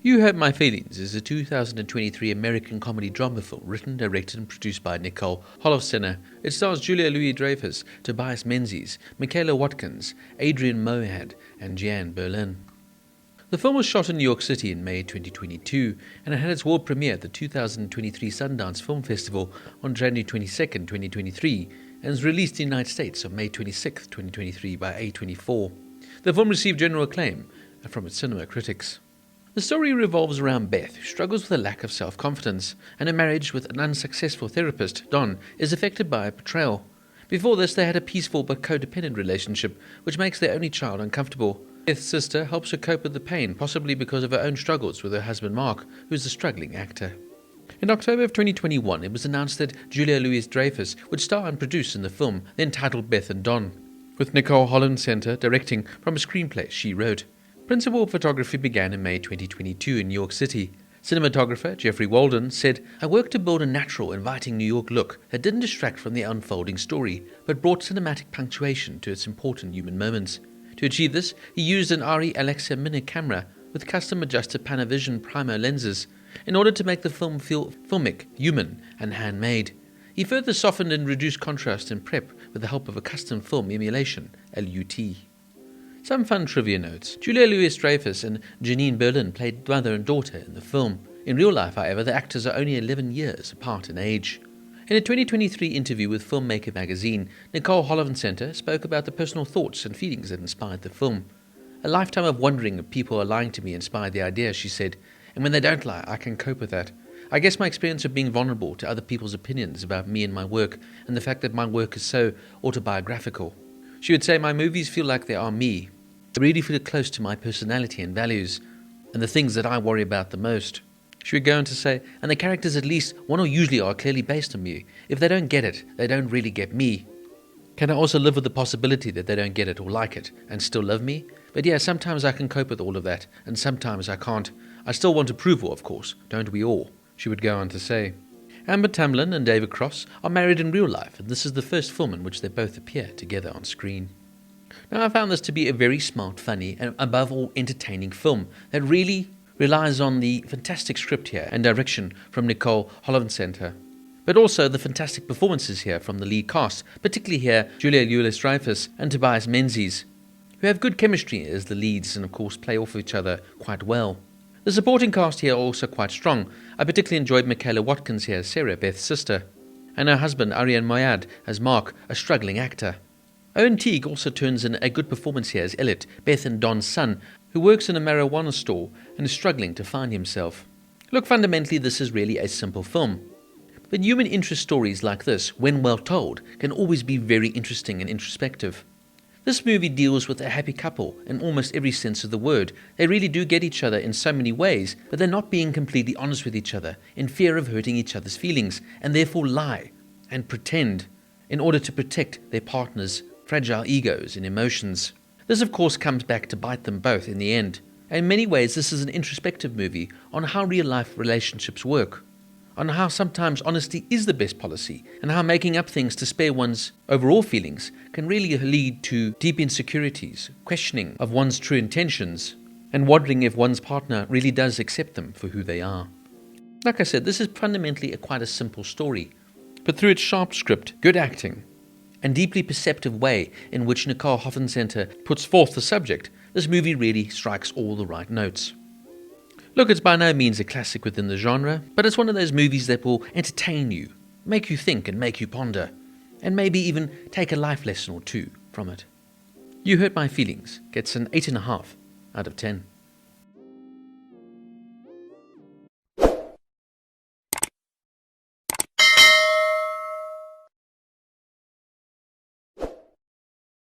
You Hurt My Feelings is a 2023 American comedy drama film written, directed and produced by Nicole Holofcener. It stars Julia Louis-Dreyfus, Tobias Menzies, Michaela Watkins, Arian, Moayed and Jeannie. The film was shot in New York City in May 2022 and it had its world premiere at the 2023 Sundance Film Festival on January 22, 2023 and was released in the United States on May 26, 2023 by A24. The film received general acclaim from its cinema critics. The story revolves around Beth, who struggles with a lack of self-confidence, and her marriage with an unsuccessful therapist, Don, is affected by a betrayal. Before this, they had a peaceful but codependent relationship, which makes their only child uncomfortable. Beth's sister helps her cope with the pain, possibly because of her own struggles with her husband Mark, who is a struggling actor. In October of 2021, it was announced that Julia Louis-Dreyfus would star and produce in the film, then titled Beth and Don, with Nicole Holofcener directing from a screenplay she wrote. Principal photography began in May 2022 in New York City. Cinematographer Jeffrey Walden said, "I worked to build a natural, inviting New York look that didn't distract from the unfolding story, but brought cinematic punctuation to its important human moments. To achieve this, he used an Arian Alexa mini camera with custom-adjusted Panavision primer lenses in order to make the film feel filmic, human, and handmade. He further softened and reduced contrast in prep with the help of a custom film emulation, LUT. Some fun trivia notes. Julia Louis-Dreyfus and Jeannie played mother and daughter in the film. In real life, however, the actors are only 11 years apart in age. In a 2023 interview with Filmmaker magazine, Nicole Holofcener spoke about the personal thoughts and feelings that inspired the film. "A lifetime of wondering if people are lying to me inspired the idea," she said, "and when they don't lie, I can cope with that. I guess my experience of being vulnerable to other people's opinions about me and my work, and the fact that my work is so autobiographical." She would say, "My movies feel like they are me. They really feel close to my personality and values, and the things that I worry about the most." She would go on to say, "And the characters, at least one or usually, are clearly based on me. If they don't get it, they don't really get me. Can I also live with the possibility that they don't get it or like it, and still love me? But yeah, sometimes I can cope with all of that, and sometimes I can't. I still want approval, of course, don't we all?" She would go on to say. Amber Tamblyn and David Cross are married in real life, and this is the first film in which they both appear together on screen. Now, I found this to be a very smart, funny, and above all entertaining film that really relies on the fantastic script here and direction from Nicole Holofcener, but also the fantastic performances here from the lead cast, particularly here Julia Louis-Dreyfus and Tobias Menzies, who have good chemistry as the leads and of course play off each other quite well. The supporting cast here are also quite strong. I particularly enjoyed Michaela Watkins here as Sarah, Beth's sister, and her husband Arian Moayed as Mark, a struggling actor. Owen Teague also turns in a good performance here as Elliot, Beth and Don's son, who works in a marijuana store and is struggling to find himself. Look, fundamentally this is really a simple film. But human interest stories like this, when well told, can always be very interesting and introspective. This movie deals with a happy couple in almost every sense of the word. They really do get each other in so many ways, but they're not being completely honest with each other, in fear of hurting each other's feelings, and therefore lie and pretend in order to protect their partner's fragile egos and emotions. This of course comes back to bite them both in the end. In many ways this is an introspective movie on how real life relationships work, on how sometimes honesty is the best policy, and how making up things to spare one's overall feelings can really lead to deep insecurities, questioning of one's true intentions, and wondering if one's partner really does accept them for who they are. Like I said, this is fundamentally quite a simple story, but through its sharp script, good acting, and deeply perceptive way in which Nicole Holofcener puts forth the subject, this movie really strikes all the right notes. Look, it's by no means a classic within the genre, but it's one of those movies that will entertain you, make you think and make you ponder, and maybe even take a life lesson or two from it. You Hurt My Feelings gets an 8.5 out of 10.